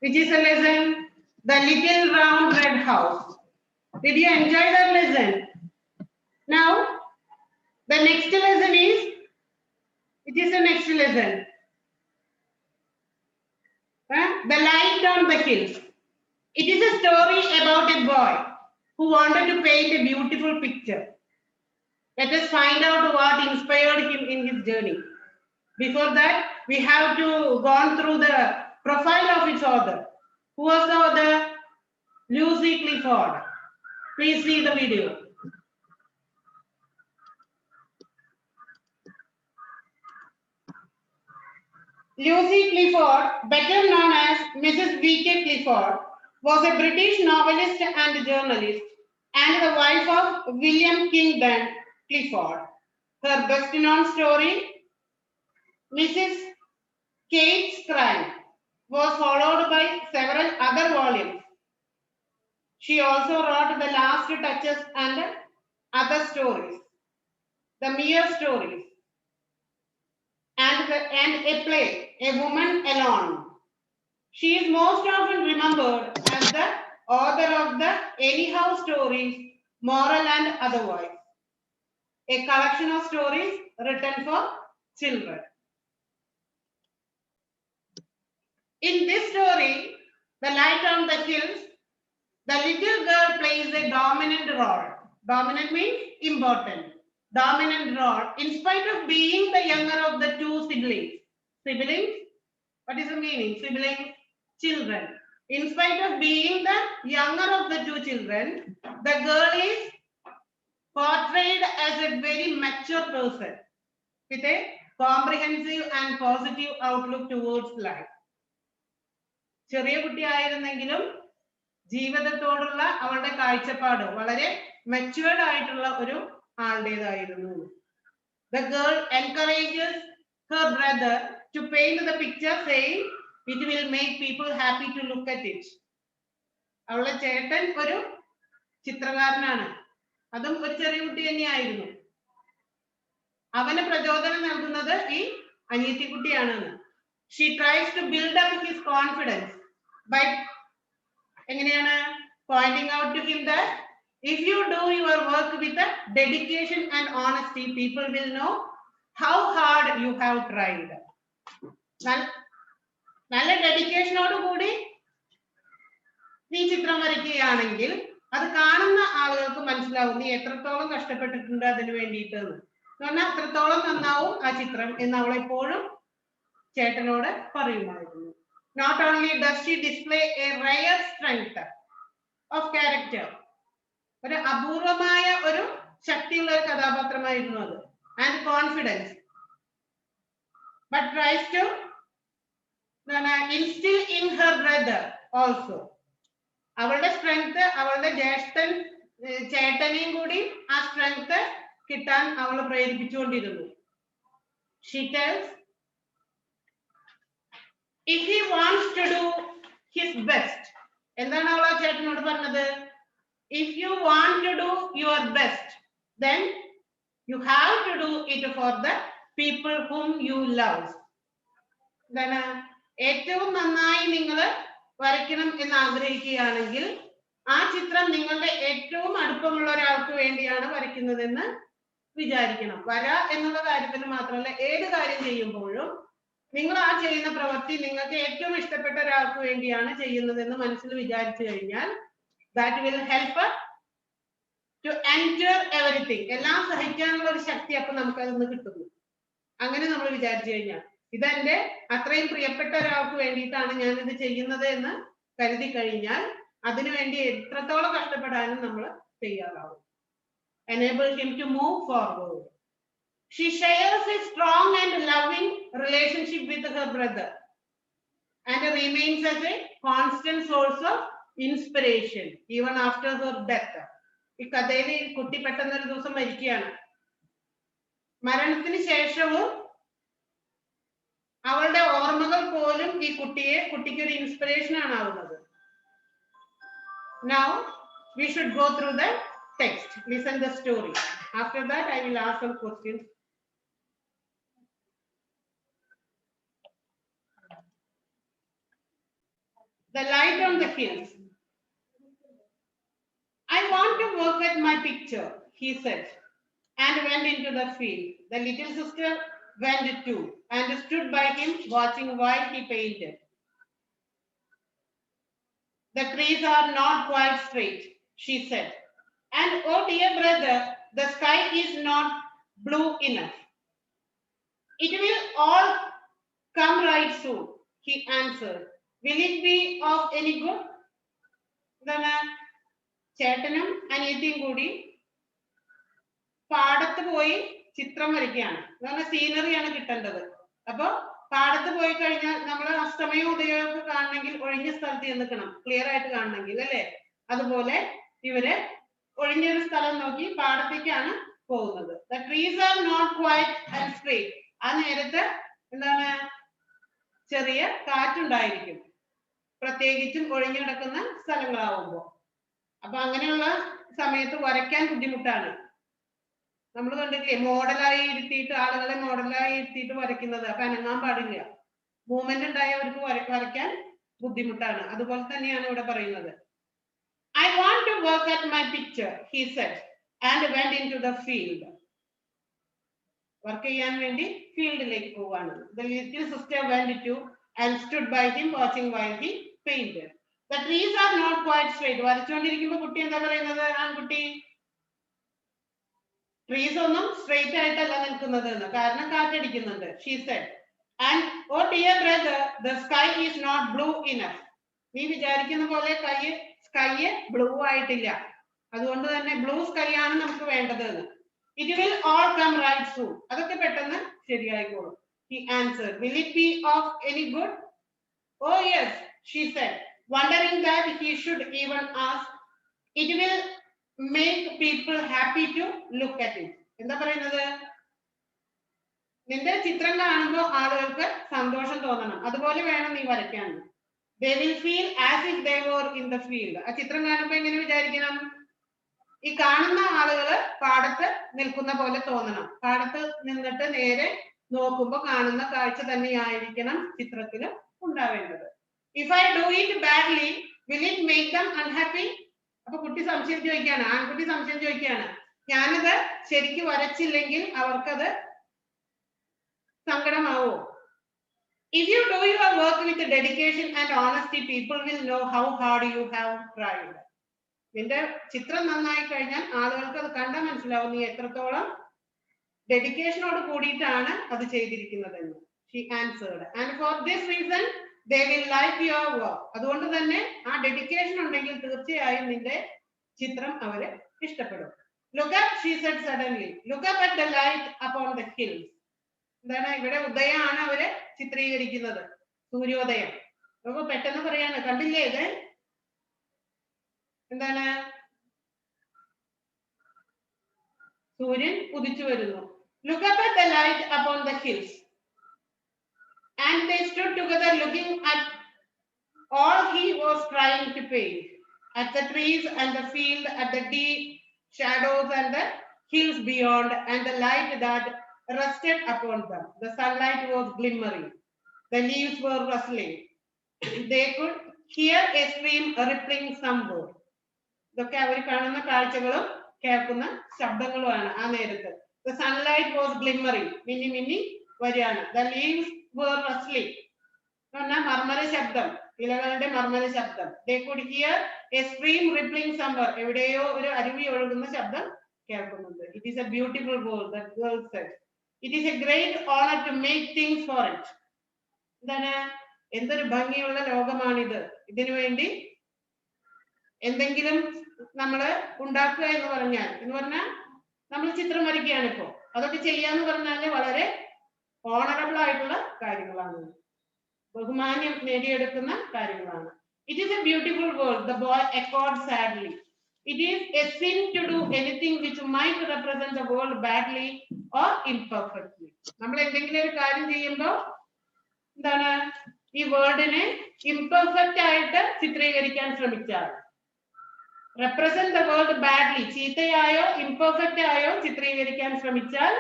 which is a lesson, The Little Round Red House. Did you enjoy that lesson? Now, the next lesson is, which is the next lesson? The Light on the Hills. It is a story about a boy who wanted to paint a beautiful picture. Let us find out what inspired him in his journey. Before that, we have to go through the profile of its author. Who was the author? Lucy Clifford. Please see the video. Lucy Clifford, better known as Mrs. V.K. Clifford, was a British novelist and journalist and the wife of William Kingdon Clifford. Her best-known story, Mrs. Kate's Crime, was followed by several other volumes. She also wrote The Last Touches and other stories, The Mere Stories, and a play, A Woman Alone. She is most often remembered as the author of the Anyhow stories, moral and otherwise, a collection of stories written for children. In this story, The Light on the Hills, the little girl plays a dominant role. Dominant means important. Dominant role in spite of being the younger of the two siblings. Siblings? What is the meaning? Siblings? Children. In spite of being the younger of the two children, the girl is portrayed as a very mature person with a comprehensive and positive outlook towards life. ചെറിയ കുട്ടിയായിരുന്നെങ്കിലും ജീവിതത്തോടുള്ള അവളുടെ കാഴ്ചപ്പാട് വളരെ matured ആയിട്ടുള്ള ഒരു ആളുടേതായിരുന്നു. The girl encourages her brother to paint the picture, saying it will make people happy to look at it. അവളുടെ ചേട്ടൻ ഒരു ചിത്രകാരനാണ്, അതും ഒരു ചെറിയ കുട്ടി തന്നെയായിരുന്നു. അവന് പ്രചോദനം നൽകുന്നത് ഈ അനിയത്തിക്കുട്ടിയാണെന്ന്. She tries to build up his confidence by എങ്ങനെയാണ് pointing out to him that if you do your work with a dedication and honesty, people will know how hard you have tried. നല്ല ഡെഡിക്കേഷനോട് കൂടി നീ ചിത്രം വരയ്ക്കുകയാണെങ്കിൽ അത് കാണുന്ന ആളുകൾക്ക് മനസ്സിലാവും നീ എത്രത്തോളം കഷ്ടപ്പെട്ടിട്ടുണ്ട് അതിനു വേണ്ടിയിട്ട് എന്ന് പറഞ്ഞാൽ അത്രത്തോളം നന്നാവും ആ ചിത്രം എന്ന് അവൾ എപ്പോഴും ചേട്ടനോട് പറയുമായിരുന്നു. Not only does she display a rare strength of character, ഒരു അപൂർവമായ ഒരു ശക്തിയുള്ള ഒരു കഥാപാത്രമായിരുന്നു അത്, and confidence, but tries to instill in her brother also. അവളുടെ സ്ട്രെങ്ത് അവളുടെ ജ്യേഷ്ഠൻ ചേട്ടനെയും കൂടി ആ സ്ട്രെങ്ത് കിട്ടാൻ അവൾ പ്രേരിപ്പിച്ചുകൊണ്ടിരുന്നു. She tells, if he wants to do his best, എന്താണ് അവൾ ആ ചേട്ടനോട് പറഞ്ഞത്? If you want to do your best, then you have to do it for the people whom you love. എന്താണ്? ഏറ്റവും നന്നായി നിങ്ങൾ വരയ്ക്കണം എന്ന് ആഗ്രഹിക്കുകയാണെങ്കിൽ ആ ചിത്രം നിങ്ങളുടെ ഏറ്റവും അടുപ്പമുള്ള ഒരാൾക്ക് വേണ്ടിയാണ് വരയ്ക്കുന്നതെന്ന് വിചാരിക്കണം. വര എന്നുള്ള കാര്യത്തിൽ മാത്രമല്ല, ഏത് കാര്യം ചെയ്യുമ്പോഴും നിങ്ങൾ ആ ചെയ്യുന്ന പ്രവൃത്തി നിങ്ങൾക്ക് ഏറ്റവും ഇഷ്ടപ്പെട്ട ഒരാൾക്ക് വേണ്ടിയാണ് ചെയ്യുന്നതെന്ന് മനസ്സിൽ വിചാരിച്ചു കഴിഞ്ഞാൽ that will help us to endure everything. എല്ലാം സഹിക്കാനുള്ള ഒരു ശക്തി അപ്പൊ നമുക്ക് അതിൽ നിന്ന് കിട്ടുന്നു. അങ്ങനെ നമ്മൾ വിചാരിച്ചു കഴിഞ്ഞാൽ ഇതെന്റെ അത്രയും പ്രിയപ്പെട്ട ഒരാൾക്ക് വേണ്ടിയിട്ടാണ് ഞാൻ ഇത് ചെയ്യുന്നത് എന്ന് കരുതി കഴിഞ്ഞാൽ അതിനുവേണ്ടി എത്രത്തോളം കഷ്ടപ്പെടാനും നമ്മൾ തയ്യാറാവും. Enable him to move forward. She shares a strong and loving relationship with her brother and remains as a constant source of inspiration even after her death. ഈ കഥയിൽ കുട്ടി പെട്ടെന്ന് ഒരു ദിവസം മരിക്കുകയാണ്. മരണത്തിന് ശേഷവും അവളുടെ ഓർമ്മകൾ പോലും ഈ കുട്ടിക്ക് ഒരു ഇൻസ്പിറേഷൻ ആണ് ആവുന്നത്. Now we should go through the text, listen the story. After that I will ask some questions. The light on the hills. I want to work at my picture, he said, and went into the field. The little sister went too and stood by him watching while he painted. The trees are not quite straight, she said. And oh dear brother, the sky is not blue enough. It will all come right soon, he answered. Will it be of any good? ചേട്ടനും അനിയത്തിയും കൂടി പാടത്ത് പോയി ചിത്രം വരയ്ക്കുകയാണ്. എന്ന് സീനറിയാണ് കിട്ടേണ്ടത്. അപ്പൊ പാടത്ത് പോയി കഴിഞ്ഞാൽ നമ്മൾ അസ്തമയം ഉദയമൊക്കെ കാണണമെങ്കിൽ ഒഴിഞ്ഞ സ്ഥലത്ത് നിൽക്കണം, ക്ലിയർ ആയിട്ട് കാണണമെങ്കിൽ അല്ലേ. അതുപോലെ ഇവര് ഒഴിഞ്ഞൊരു സ്ഥലം നോക്കി പാടത്തേക്കാണ് പോകുന്നത്. The trees are not quite and straight. ആ നേരത്ത് എന്താണ്, ചെറിയ കാറ്റുണ്ടായിരിക്കും, പ്രത്യേകിച്ചും ഒഴിഞ്ഞു കിടക്കുന്ന സ്ഥലങ്ങളാവുമ്പോ. അപ്പൊ അങ്ങനെയുള്ള സമയത്ത് വരയ്ക്കാൻ ബുദ്ധിമുട്ടാണ്. നമ്മൾ കണ്ടില്ലേ, മോഡലായി ഇരുത്തിയിട്ട് ആളുകളെ മോഡലായി ഇരുത്തിയിട്ട് വരയ്ക്കുന്നത്. അപ്പൊ അനങ്ങാൻ പാടില്ല, മൂവ്മെന്റ് ഉണ്ടായ അവർക്ക് വരയ്ക്കാൻ ബുദ്ധിമുട്ടാണ്. അതുപോലെ തന്നെയാണ് ഇവിടെ പറയുന്നത്. I want to work at my picture, he said, and went into the field. Work ചെയ്യാൻ വേണ്ടി ഫീൽഡിലേക്ക് പോവാണ്. The little sister went to and stood by him watching while he painted. The trees are not quite straight. വരച്ചുകൊണ്ടിരിക്കുമ്പോ കുട്ടി എന്താ പറയുന്നത്, ആൺകുട്ടി? Trees ഒന്നും straight ആയിട്ടല്ല നിൽക്കുന്നത് എന്ന്, കാരണം കാറ്റടിക്കുന്നുണ്ട്. She said, and oh dear brother, the sky is not blue enough. നീ വിചാരിക്കുന്ന പോലെ സ്കൈ ബ്ലൂ ആയിട്ടില്ല, അതുകൊണ്ട് തന്നെ ബ്ലൂ സ്കൈ ആണ് നമുക്ക് വേണ്ടത് എന്ന്. It will all come right soon. അതൊക്കെ പെട്ടെന്ന് ശരിയായിക്കോളും. He answered. Will it be of any good? Oh yes, she said, wondering that he should even ask. It will make people happy to look at it. എന്താ പറയുന്നത്? നിന്റെ ചിത്രം കാണുമ്പോൾ ആളുകൾക്ക് സന്തോഷം തോന്നണം, അതുപോലെ വേണം നീ വരയ്ക്കാൻ. They will feel as if they were in the field. ആ ചിത്രം കാണുമ്പോൾ എങ്ങനെ വിചാരിക്കണം? ഈ കാണുന്ന ആളുകള് പാടത്ത് നിൽക്കുന്ന പോലെ തോന്നണം. പാടത്ത് നിന്നിട്ട് നേരെ നോക്കുമ്പോൾ കാണുന്ന കാഴ്ച തന്നെയായിരിക്കണം ചിത്രത്തിൽ ഉണ്ടാവേണ്ടത്. If I do it badly, will it make them unhappy? അപ്പൊ കുട്ടി സംശയം ചോദിക്കുകയാണ്, ആൺകുട്ടി സംശയം ചോദിക്കുകയാണ്, ഞാനത് ശരിക്ക് വരച്ചില്ലെങ്കിൽ അവർക്കത് സങ്കടമാവോ? If you do your work with dedication and honesty, people will know how hard you have tried. നിന്റെ ചിത്രം നന്നായി കഴിഞ്ഞാൽ ആളുകൾക്ക് അത് കണ്ടാൽ മനസ്സിലാവും നീ എത്രത്തോളം ഡെഡിക്കേഷനോട് കൂടിയിട്ടാണ് അത് ചെയ്തിരിക്കുന്നതെന്ന്. She answered. And for this reason they will like your work. അതുകൊണ്ട് തന്നെ ആ ഡെഡിക്കേഷൻ ഉണ്ടെങ്കിൽ തീർച്ചയായും നിന്റെ ചിത്രം അവര് ഇഷ്ടപ്പെടും. Look up, she said suddenly. Look up at the light upon the hills. എന്താണ് ഇവിടെ ഉദയമാണ് അവര് ചിത്രീകരിക്കുന്നത്, സൂര്യോദയം. അപ്പൊ പെട്ടെന്ന് പറയാണ്, കണ്ടില്ലേ ഇത് എന്താണ്, സൂര്യൻ ഉദിച്ചു വരുന്നു. Look up at the light upon the hills. And they stood together looking at all he was trying to paint, at the trees and the field, at the deep shadows and the hills beyond, and the light that rested upon them. The sunlight was glimmering. The leaves were rustling. They could hear a stream rippling somewhere. ഇതൊക്കെ അവർ കാണുന്ന കാഴ്ചകളും കേൾക്കുന്ന ശബ്ദങ്ങളുമാണ് ആ നേരത്ത്. The sunlight was glimmering. മിന്നി മിന്നി വരികയാണ്. The leaves were rustling. പറഞ്ഞാൽ മർമ്മര ശബ്ദം, ഇലകളുടെ മർമ്മര ശബ്ദം. They could hear a stream rippling somewhere. എവിടെയോ ഒരു അരുവി ഒഴുകുന്ന ശബ്ദം കേൾക്കുന്നുണ്ട്. It is a beautiful world, that girl said. It is a great honor to make things for it. എന്താണ്, എന്തൊരു ഭംഗിയുള്ള ലോകമാണിത്. ഇതിനു വേണ്ടി എന്തെങ്കിലും നമ്മൾ ഉണ്ടാക്കുക എന്ന് പറഞ്ഞാൽ നമ്മൾ ചിത്രം വരയ്ക്കുകയാണ്. ഇപ്പോ അതൊക്കെ ചെയ്യാന്ന് പറഞ്ഞാൽ വളരെ ഓണറബിൾ ആയിട്ടുള്ള കാര്യങ്ങളാണ്, ബഹുമാന്യം നേടിയെടുക്കുന്ന കാര്യങ്ങളാണ്. It is a beautiful world, the boy echoed sadly. It is a sin to do anything which might represent the world badly or imperfectly. നമ്മൾ എന്തെങ്കിലും ഒരു കാര്യം ചെയ്യുമ്പോൾ എന്താണ്, ഈ വേൾഡിനെ ഇംപെർഫെക്റ്റ് ആയിട്ട് ചിത്രീകരിക്കാൻ ശ്രമിച്ചാൽ, represent the world badly, ചീത്തയായോ ഇംപെർഫെക്റ്റ് ആയോ ചിത്രീകരിക്കാൻ ശ്രമിച്ചാൽ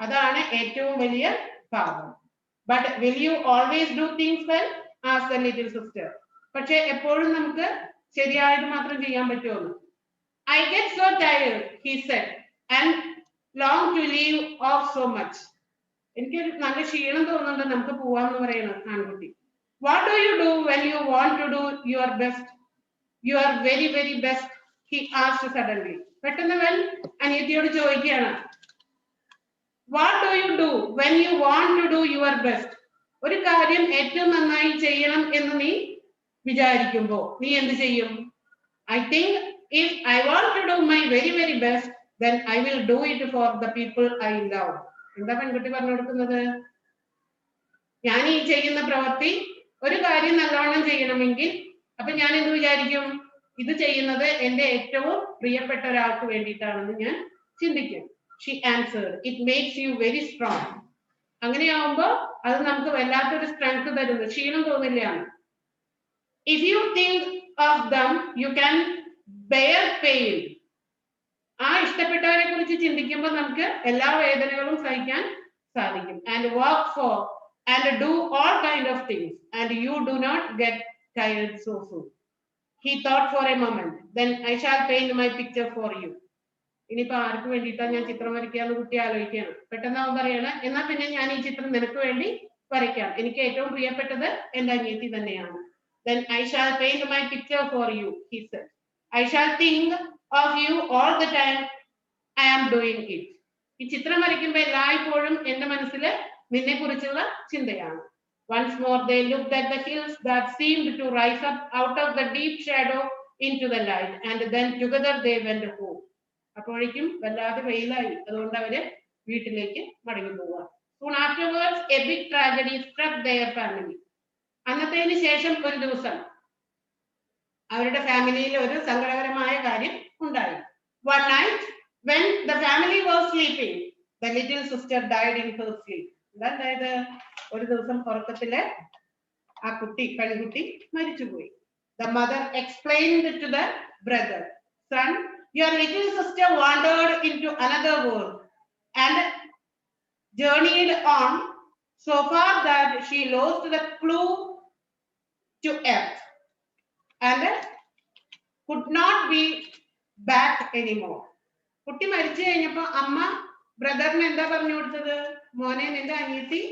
അതാണ് ഏറ്റവും വലിയ പാപം. But will you always do things well? asked the little sister. പക്ഷെ എപ്പോഴും നമുക്ക് ശരിയായിട്ട് മാത്രം ചെയ്യാൻ പറ്റുള്ളൂ. I get so tired, he said, and long to leave off so much. എനിക്കൊരു നല്ല ക്ഷീണം തോന്നുന്നുണ്ട്, നമുക്ക് പോവാന്ന് പറയണം ആൺകുട്ടി. What do you do when you want to do your best? Your very, very best, he asked suddenly. പെട്ടെന്ന് അവൻ അനിയത്തിയോട് ചോദിക്കുകയാണ്, What do you do when you want to do your best? ഒരു കാര്യം ഏറ്റവും നന്നായി ചെയ്യണം എന്ന് നീ വിചാരിക്കുമ്പോ നീ എന്ത് ചെയ്യും? I think if I want to do my very, very best, then I will do it for the people I love. എന്താ പെൺകുട്ടി പറഞ്ഞു കൊടുക്കുന്നത്? ഞാൻ ഈ ചെയ്യുന്ന പ്രവൃത്തി ഒരു കാര്യം നല്ലവണ്ണം ചെയ്യണമെങ്കിൽ അപ്പൊ ഞാൻ എന്ത് വിചാരിക്കും? ഇത് ചെയ്യുന്നത് എന്റെ ഏറ്റവും പ്രിയപ്പെട്ട ഒരാൾക്ക് വേണ്ടിയിട്ടാണെന്ന് ഞാൻ ചിന്തിക്കും. She answered, it makes you very strong. അങ്ങനെയാവുമ്പോ അത് നമുക്ക് വല്ലാത്തൊരു സ്ട്രെങ്ത് തരുന്നു, ക്ഷീണം തോന്നില്ല. If you think of them, you can bear pain. ആ ഇഷ്ടപ്പെട്ടവരെ കുറിച്ച് ചിന്തിക്കുമ്പോൾ നമുക്ക് എല്ലാ വേദനകളും സഹിക്കാൻ സാധിക്കും. And work for and do all kind of things, and you do not get tired so soon. He thought for a moment. Then I shall paint my picture for you. ഇനിയിപ്പോ ആർക്ക് വേണ്ടിയിട്ടാണ് ഞാൻ ചിത്രം വരയ്ക്കാന്ന് കുട്ടി ആലോചിക്കുകയാണ്. പെട്ടെന്ന് അവൻ പറയണം, എന്നാ പിന്നെ ഞാൻ ഈ ചിത്രം നിനക്ക് വേണ്ടി വരയ്ക്കാം, എനിക്ക് ഏറ്റവും പ്രിയപ്പെട്ടത് എന്റെ അനിയത്തി തന്നെയാണ്. Then I shall paint my picture for you, he said. I shall think of you all the time I am doing it. ഈ ചിത്രം വരയ്ക്കുമ്പോൾ എല്ലായ്പ്പോഴും എന്റെ മനസ്സിൽ നിന്നെ കുറിച്ചുള്ള ചിന്തയാണ്. Once more they looked at the hills that seemed to rise up out of the deep shadow into the light, and then together they went home. അപ്പോഴേക്കും വല്ലാതെ വെയിലായി, അതുകൊണ്ട് അവര് വീട്ടിലേക്ക് മടങ്ങി പോവുക. Soon afterwards a big tragedy struck their family. അന്നത്തേന് ശേഷം ഒരു ദിവസം അവരുടെ ഫാമിലിയിൽ ഒരു സങ്കടകരമായ കാര്യം ഉണ്ടായി. One night when the family was sleeping, the little sister died in her sleep. അതായത് ഒരു ദിവസം ഉറക്കത്തില് ആ കുട്ടി, പെൺകുട്ടി മരിച്ചുപോയി. The mother explained to the brother, son, your little sister wandered into another world and journeyed on so far that she lost the clue to earth and could not be back anymore. കുട്ടി മരിച്ചു കഴിഞ്ഞപ്പോ അമ്മ ബ്രദറിന് എന്താ പറഞ്ഞു കൊടുത്തത്? മോനെ, നിന്റെ അനിയത്തി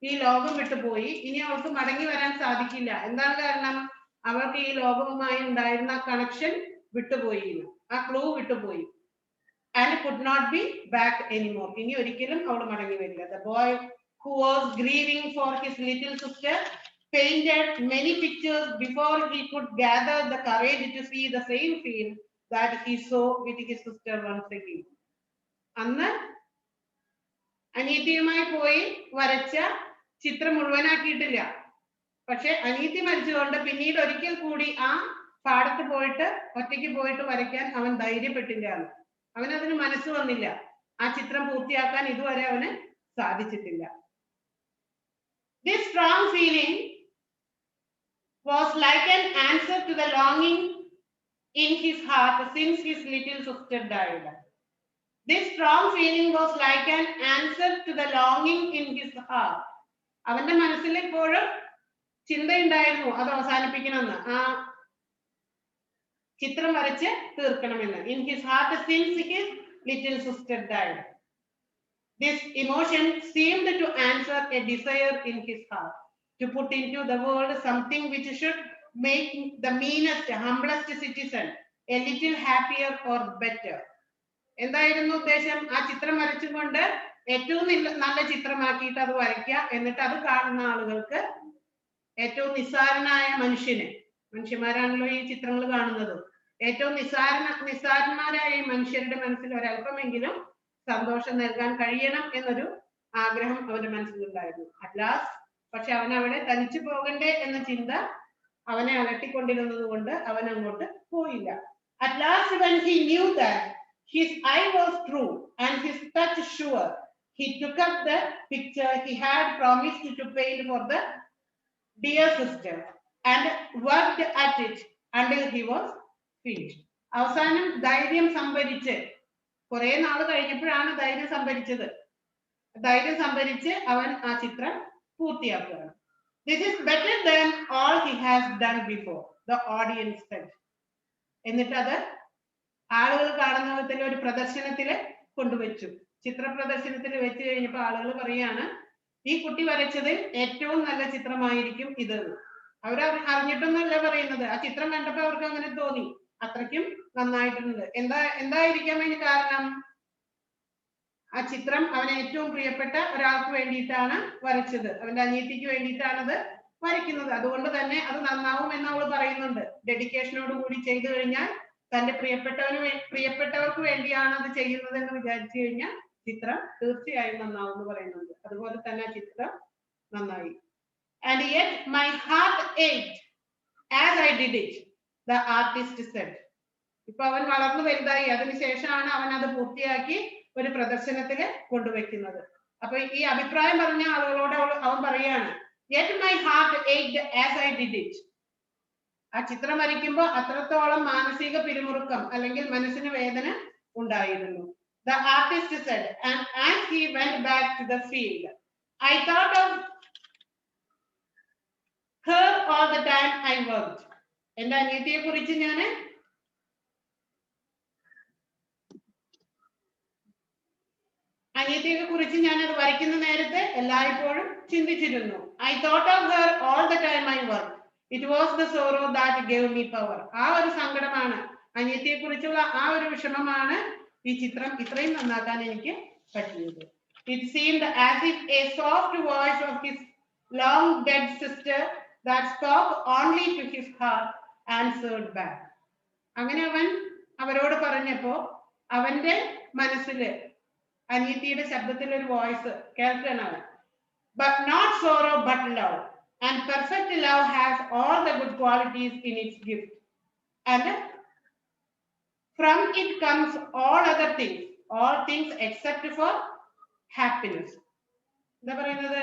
ഈ ലോകം വിട്ടുപോയി, ഇനി അവൾക്ക് മടങ്ങി വരാൻ സാധിക്കില്ല. എന്താണ് കാരണം? അവൾക്ക് ഈ ലോകവുമായി ഉണ്ടായിരുന്ന കണക്ഷൻ വിട്ടുപോയി, ആ ക്ലൂ വിട്ടുപോയി. And could not be back anymore. ഇനി ഒരിക്കലും അവൾ മടങ്ങി വരില്ല. The boy who was grieving for his little sister painted many pictures before he could gather the courage to see the same field that he saw with his sister once again. അന്ന് അനിയത്തിയുമായി പോയി വരച്ച ചിത്രം മുഴുവനാക്കിയിട്ടില്ല. പക്ഷെ അനിയത്തി മരിച്ചുകൊണ്ട് പിന്നീട് ഒരിക്കൽ കൂടി ആ പാടത്ത് പോയിട്ട് ഒറ്റയ്ക്ക് പോയിട്ട് വരയ്ക്കാൻ അവൻ ധൈര്യപ്പെട്ടില്ല. അവനതിന് മനസ്സ് വന്നില്ല. ആ ചിത്രം പൂർത്തിയാക്കാൻ ഇതുവരെ അവന് സാധിച്ചിട്ടില്ല. This strong feeling was like an answer to the longing in his heart since his little sister died. This strong feeling was like an answer to the longing in his heart. അവന്റെ മനസ്സിൽ എപ്പോഴും ചിന്തയുണ്ടായിരുന്നു അത് അവസാനിപ്പിക്കണമെന്ന്, ആ ചിത്രം വരച്ച് തീർക്കണമെന്ന്. In his heart since his little sister died. This emotion seemed to answer a desire in his heart to put into the world something which should make the meanest, humblest citizen a little happier or better. എന്തായിരുന്നു ഉദ്ദേശം? ആ ചിത്രം വരച്ചുകൊണ്ട് ഏറ്റവും നല്ല ചിത്രമാക്കിയിട്ട് അത് വരയ്ക്കുക, എന്നിട്ട് അത് കാണുന്ന ആളുകൾക്ക് ഏറ്റവും നിസ്സാരനായ മനുഷ്യന്മാരാണല്ലോ ഈ ചിത്രങ്ങൾ കാണുന്നത്, ഏറ്റവും നിസ്സാരന്മാരായ ഈ മനുഷ്യരുടെ മനസ്സിൽ ഒരല്പമെങ്കിലും സന്തോഷം നൽകാൻ കഴിയണം എന്നൊരു ആഗ്രഹം അവന്റെ മനസ്സിലുണ്ടായിരുന്നു. അറ്റ്ലാസ്റ്റ് പക്ഷെ അവൻ അവിടെ തനിച്ചു പോകണ്ടേ എന്ന ചിന്ത അവനെ അലട്ടിക്കൊണ്ടിരുന്നത് കൊണ്ട് അവൻ അങ്ങോട്ട് പോയില്ല. At last when he knew that his eye was true and his touch sure, he took up the picture he had promised to paint for the dear sister and worked at it until he was finished. അവസാനം ധൈര്യം സംഭരിച്ച്, കുറെ നാൾ കഴിഞ്ഞപ്പോഴാണ് ധൈര്യം സംഭരിച്ച് അവൻ ആ ചിത്രം പൂർത്തിയാക്കുകയാണ്. This is better than all he has done before, the audience said. എന്നിട്ട് അത് ആളുകൾ കാണുന്ന വിധത്തിൽ ഒരു പ്രദർശനത്തില് കൊണ്ടുവച്ചു. ചിത്ര പ്രദർശനത്തിൽ വെച്ച് കഴിഞ്ഞപ്പോൾ ആളുകൾ പറയാണ് ഈ കുട്ടി വരച്ചത് ഏറ്റവും നല്ല ചിത്രമായിരിക്കും ഇത്. അവർ അറിഞ്ഞിട്ടൊന്നുമല്ല പറയുന്നത്, ആ ചിത്രം കണ്ടപ്പോ അവർക്ക് അങ്ങനെ തോന്നി, അത്രയ്ക്കും നന്നായിട്ടുണ്ട്. എന്തായിരിക്കാം അതിന് കാരണം? ആ ചിത്രം അവന് ഏറ്റവും പ്രിയപ്പെട്ട ഒരാൾക്ക് വേണ്ടിയിട്ടാണ് വരച്ചത്, അവന്റെ അനിയത്തിക്ക് വേണ്ടിയിട്ടാണ് അത് വരയ്ക്കുന്നത്. അതുകൊണ്ട് തന്നെ അത് നന്നാവും എന്ന് അവൾ പറയുന്നുണ്ട്. ഡെഡിക്കേഷനോട് കൂടി ചെയ്തു കഴിഞ്ഞാൽ തന്റെ പ്രിയപ്പെട്ടവർക്ക് വേണ്ടിയാണ് അത് ചെയ്യുന്നത് എന്ന് വിചാരിച്ചു കഴിഞ്ഞാൽ ചിത്രം തീർച്ചയായും നന്നാവും എന്ന് പറയുന്നുണ്ട്. അതുപോലെ തന്നെ ചിത്രം നന്നായി. And yet my heart ached as I did it, the artist said. ഇപ്പൊ അവൻ വളർന്നു വലുതായി, അതിനുശേഷമാണ് അവൻ അത് പൂർത്തിയാക്കി ഒരു പ്രദർശനത്തില് കൊണ്ടുവയ്ക്കുന്നത്. അപ്പൊ ഈ അഭിപ്രായം പറഞ്ഞ ആളുകളോട് അവൻ പറയാണ്, yet my heart ached as I did it. ആ ചിത്രം വരയ്ക്കുമ്പോൾ അത്രത്തോളം മാനസിക പിരിമുറുക്കം അല്ലെങ്കിൽ മനസ്സിന് വേദന ഉണ്ടായിരുന്നു. The artist said, and as he went back to the field, I thought of her all the time I worked. എന്റെ അനിയത്തിയെ കുറിച്ച് ഞാൻ അത് വരയ്ക്കുന്ന നേരത്തെ എല്ലായ്പ്പോഴും ചിന്തിച്ചിരുന്നു. I thought of her all the time I worked. It was the sorrow that gave me power. ആ ഒരു സങ്കടമാണ്, അനിയത്തിയെ കുറിച്ചുള്ള ആ ഒരു വിഷമമാണ് ഈ ചിത്രം ഇത്രയും നന്നാക്കാൻ എനിക്ക് പറ്റിയത്. It seemed as if a soft voice of his long dead sister that spoke only to his heart answered back. അങ്ങനെ അവൻ അവരോട് പറഞ്ഞപ്പോ അവന്റെ മനസ്സില് അനിയത്തിയുടെ ശബ്ദത്തിൽ ഒരു voice കേൾക്കാനാണ്. But not sorrow but love, and perfect love has all the good qualities in its gift, and from it comes all other things, all things except for happiness. എന്താ പറയുന്നത്?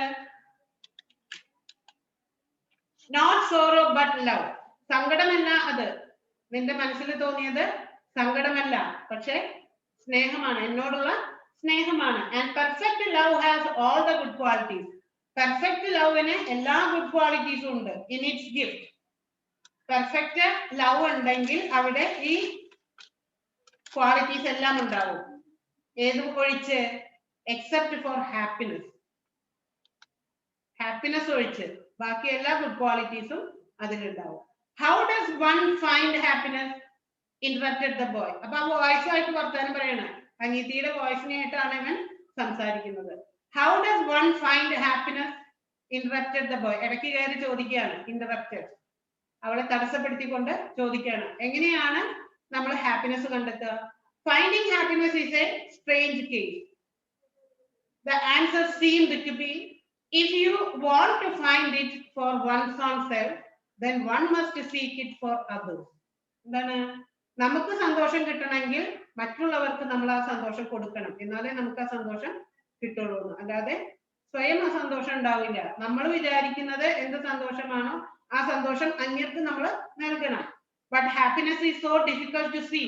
Not sorrow but love. സങ്കടമല്ല അത്, നിന്റെ മനസ്സിൽ തോന്നിയത് സങ്കടമല്ല, പക്ഷെ സ്നേഹമാണ്, എന്നോടുള്ള സ്നേഹമാണ്. And perfect love has all the good qualities. Perfect loveന് എല്ലാ good qualities ഉണ്ട്. In its gift. Perfect love ഉണ്ടെങ്കിൽ അവിടെ ഈ ക്വാളിറ്റീസ് എല്ലാം ഉണ്ടാവും. ഏത് ഒഴിച്ച്? Except for happiness. Happiness ഒഴിച്ച് ബാക്കി എല്ലാ good qualities-ഉം അതിലുണ്ടാവും. How does one find happiness? Interrupted the boy. അപ്പൊ ആ വോയിസ് ആയിട്ട് വർത്താനം പറയണ അനിയത്തിയുടെ വോയിസിനായിട്ടാണ് ഇവൻ സംസാരിക്കുന്നത്. How does one find happiness? Interrupted the boy. ഇടയ്ക്ക് കയറി ചോദിക്കുകയാണ്, interrupted. അവളെ തടസ്സപ്പെടുത്തിക്കൊണ്ട് ചോദിക്കുകയാണ്, എങ്ങനെയാണ് നമ്മൾ ഹാപ്പിനെസ് കണ്ടെത്തുക? Finding happiness is a strange case. The answer seemed to be, if you want to find it for one's own self, then one must seek it for others. എന്താണ്? നമുക്ക് സന്തോഷം കിട്ടണമെങ്കിൽ മറ്റുള്ളവർക്ക് നമ്മൾ ആ സന്തോഷം കൊടുക്കണം, എന്നാലേ നമുക്ക് ആ സന്തോഷം കിട്ടുള്ളൂ. അല്ലാതെ സ്വയം ആ സന്തോഷം ഉണ്ടാവില്ല. നമ്മൾ വിചാരിക്കുന്നത് എന്ത് സന്തോഷമാണോ ആ സന്തോഷം അന്യർക്ക് നമ്മൾ നൽകണം. But happiness is so difficult to see.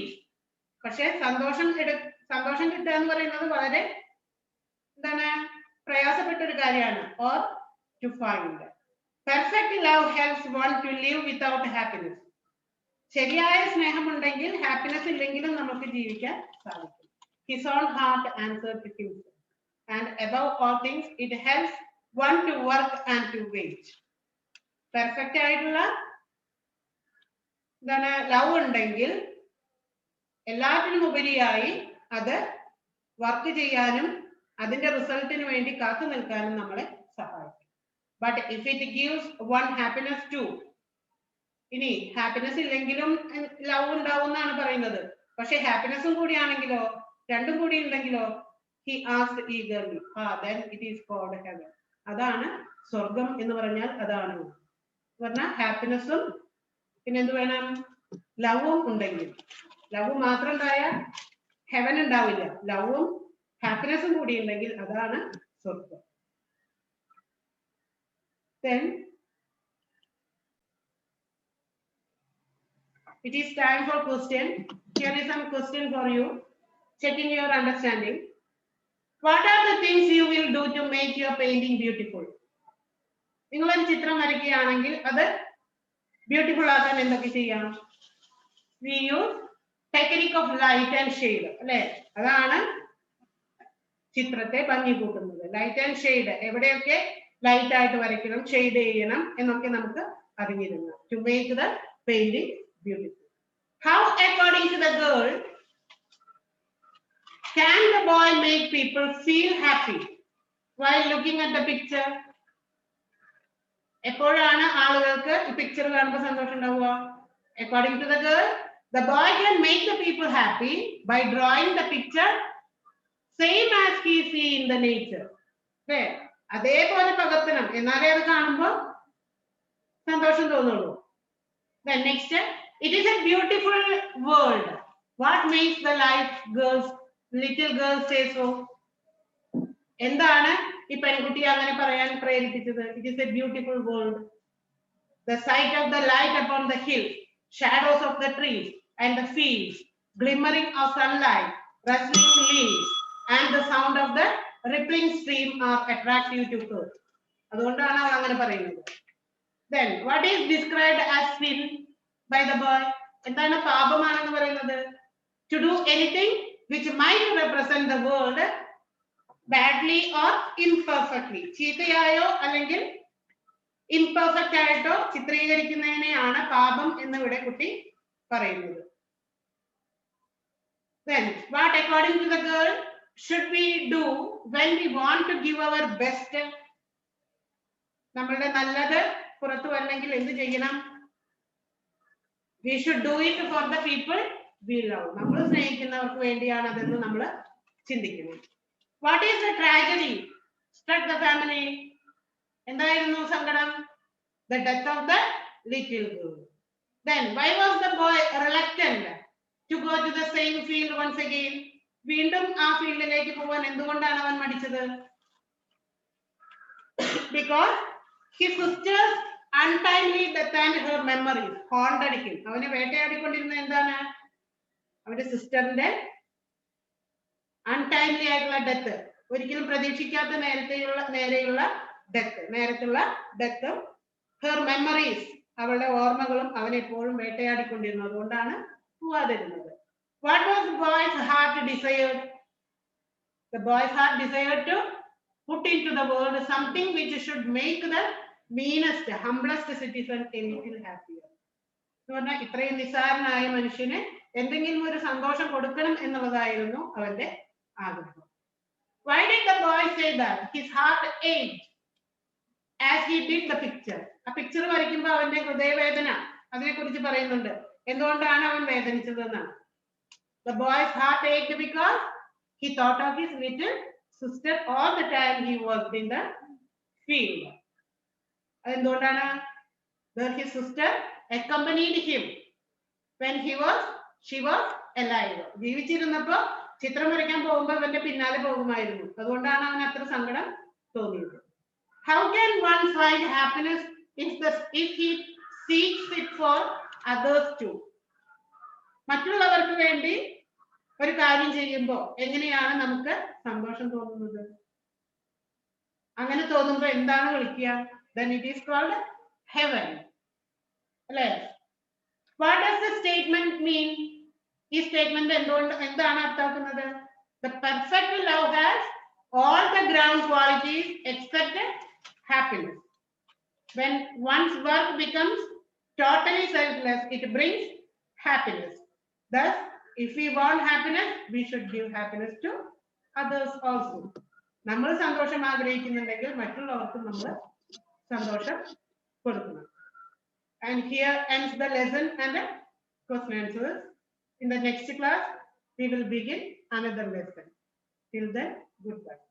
പക്ഷെ സന്തോഷം കിട്ടുക എന്ന് പറയുന്നത് വളരെ എന്താണ് പ്രയാസപ്പെട്ട ഒരു കാര്യമാണ്. Or to find. Perfect love helps one to live without happiness. ശരിയായ സ്നേഹമുണ്ടെങ്കിൽ ഹാപ്പിനെസ് ഇല്ലെങ്കിലും നമുക്ക് ജീവിക്കാൻ സാധിക്കും. His own heart answered to himself. And above all things, it helps one to work and to wait. Perfect ആയിട്ടുള്ള എന്താണ് love ഉണ്ടെങ്കിൽ എല്ലാത്തിനും ഉപരിയായി അത് വർക്ക് ചെയ്യാനും അതിന്റെ റിസൾട്ടിന് വേണ്ടി കാത്തു നിൽക്കാനും നമ്മളെ സഹായിക്കും. But if it gives one happiness too, ഇനി ഹാപ്പിനെസ് ഇല്ലെങ്കിലും ലവ് ഉണ്ടാവും എന്നാണ് പറയുന്നത്. പക്ഷെ ഹാപ്പിനെസ്സും കൂടിയാണെങ്കിലോ, രണ്ടും കൂടി ഉണ്ടെങ്കിലോ, he asked eagerly, then it is called heaven. അതാണ് സ്വർഗം എന്ന് പറഞ്ഞാൽ അതാണ് പറഞ്ഞാൽ ഹാപ്പിനെസ്സും പിന്നെ എന്ത് വേണം? ലവും ഉണ്ടെങ്കിൽ. ലവ് മാത്രം ഉണ്ടായാൽ ഹെവൻ ഉണ്ടാവില്ല. ലവും ഹാപ്പിനെസ്സും കൂടി ഉണ്ടെങ്കിൽ അതാണ് സ്വർഗം. Then it is time for question. Here is some question for you, checking your understanding. What are the things you will do to make your painting beautiful? നിങ്ങളൊരു ചിത്രം വരയ്ക്കുകയാണെങ്കിൽ അത് ബ്യൂട്ടിഫുൾ ആക്കാൻ എന്തൊക്കെ ചെയ്യാം? We use technique of light and shade. അല്ലെ? അതാണ് ചിത്രത്തെ ഭംഗി കൂട്ടുന്നത്. ലൈറ്റ് ആൻഡ് ഷെയ്ഡ്, എവിടെയൊക്കെ ലൈറ്റ് ആയിട്ട് വരയ്ക്കണം, ഷെയ്ഡ് ചെയ്യണം എന്നൊക്കെ നമുക്ക് അറിഞ്ഞിരുന്നു. To make the painting beautiful. How, according to the girl, can the boy make people feel happy while looking at the picture? എപ്പോഴാണ് ആളുകൾക്ക് ഈ പിക്ചർ കാണുമ്പോൾ സന്തോഷം ഉണ്ടാവുക? According to the girl, the boy can make the people happy by drawing the picture same as he see in the nature. അല്ലേ? അതേപോലെ പകർത്തണം, എന്നാലേ അത് കാണുമ്പോൾ സന്തോഷം തോന്നുള്ളൂ. Then next, it is a beautiful world. What makes the little girls say so? എന്താണ് ഈ പെൺകുട്ടിയെ അങ്ങനെ പറയാൻ പ്രേരിപ്പിച്ചത്? It is a beautiful world. The sight of the light upon the hills, shadows of the trees and the fields, glimmering of sunlight, rustling leaves, and the sound of the rippling stream are attractive to her. അതുകൊണ്ടാണ് അവൾ അങ്ങനെ പറയുന്നത്. Then what is described as sin by the boy? എന്താണ് പാപമാണെന്ന് പറയുന്നത്? To do anything which might represent the world badly or imperfectly. ചീത്തയായോ അല്ലെങ്കിൽ imperfect ആയിട്ടോ ചിത്രീകരിക്കുന്നതിനെയാണ് പാപം എന്ന് ഇവിടെ കുട്ടി പറയുന്നത്. Then what, according to the girl, should we do when we want to give our best? നമ്മളുടെ നല്ലത് പുറത്തു വരണമെങ്കിൽ എന്ത് ചെയ്യണം? We should do it for the people we love. നമ്മൾ സ്നേഹിക്കുന്നവർക്ക് വേണ്ടിയാണ് അതെന്ന് നമ്മൾ ചിന്തിക്കണം. What is the tragedy struck the family? എന്തായിരുന്നു സങ്കടം? The death of the little girl. Then why was the boy reluctant to go to the same field once again? വീണ്ടും ആ ഫീൽഡിലേക്ക് പോകാൻ എന്തുകൊണ്ടാണ് അവൻ മടിച്ചത്? Because his sister's untimely death and her memories haunted him. അവനെ വേട്ടയാടിക്കൊണ്ടിരുന്ന എന്താണ്? അവന്റെ സിസ്റ്ററിന്റെ അൺടൈംലി ആയിട്ടുള്ള ഡെത്ത്, ഒരിക്കലും പ്രതീക്ഷിക്കാത്ത നേരെയുള്ള ഡെത്തും ഹെർ മെമ്മറീസ്, അവളുടെ ഓർമ്മകളും അവനെ എപ്പോഴും വേട്ടയാടിക്കൊണ്ടിരുന്നു. അതുകൊണ്ടാണ് പോവാതിരുന്നത്. What was the boy's heart desired? The boy's heart desired to put into the world something which should make the meanest, humblest citizen a little happier. എന്ന് പറഞ്ഞാൽ ഇത്രയും നിസ്സാരനായ മനുഷ്യന് എന്തെങ്കിലും ഒരു സന്തോഷം കൊടുക്കണം എന്നുള്ളതായിരുന്നു അവന്റെ ആഗ്രഹം. Why did the boy say that? His heart ached as he did the picture. ആ പിക്ചർ വരയ്ക്കുമ്പോൾ അവന്റെ ഹൃദയവേദന അതിനെ കുറിച്ച് പറയുന്നുണ്ട്. എന്തുകൊണ്ടാണ് അവൻ വേദനിച്ചതെന്നാണ്. The boy's heart ached because he thought of his little sister all the time he worked in the field. അതെന്തുകൊണ്ടാണ്? His sister accompanied him when she was alive. ജീവിച്ചിരുന്നപ്പോ ചിത്രം വരയ്ക്കാൻ പോകുമ്പോൾ അവന്റെ പിന്നാലെ പോകുമായിരുന്നു. അതുകൊണ്ടാണ് അവൻ അത്ര സങ്കടം തോന്നിയത്. How can one find happiness if he seeks it for others too? മറ്റുള്ളവർക്ക് വേണ്ടി ഒരു കാര്യം ചെയ്യുമ്പോൾ എങ്ങനെയാണ് നമുക്ക് സന്തോഷം തോന്നുന്നത്? അങ്ങനെ തോന്നുമ്പോൾ എന്താണ് വിളിക്കുക? Then it is called heaven. അല്ലേ? What does the statement mean? ഈ സ്റ്റേറ്റ്മെന്റ് എന്താണ് അർത്ഥമാക്കുന്നത്? The perfect love has all the ground qualities except happiness. When one's work becomes totally selfless, it brings happiness. Thus, if we want happiness, we should give happiness to others also. നമ്മൾ സന്തോഷം ആഗ്രഹിക്കുന്നുണ്ടെങ്കിൽ മറ്റുള്ളവർക്കും നമ്മൾ സന്തോഷം കൊടുക്കണം. And here ends the lesson and the question answers. In the next class, we will begin another lesson. Till then, goodbye.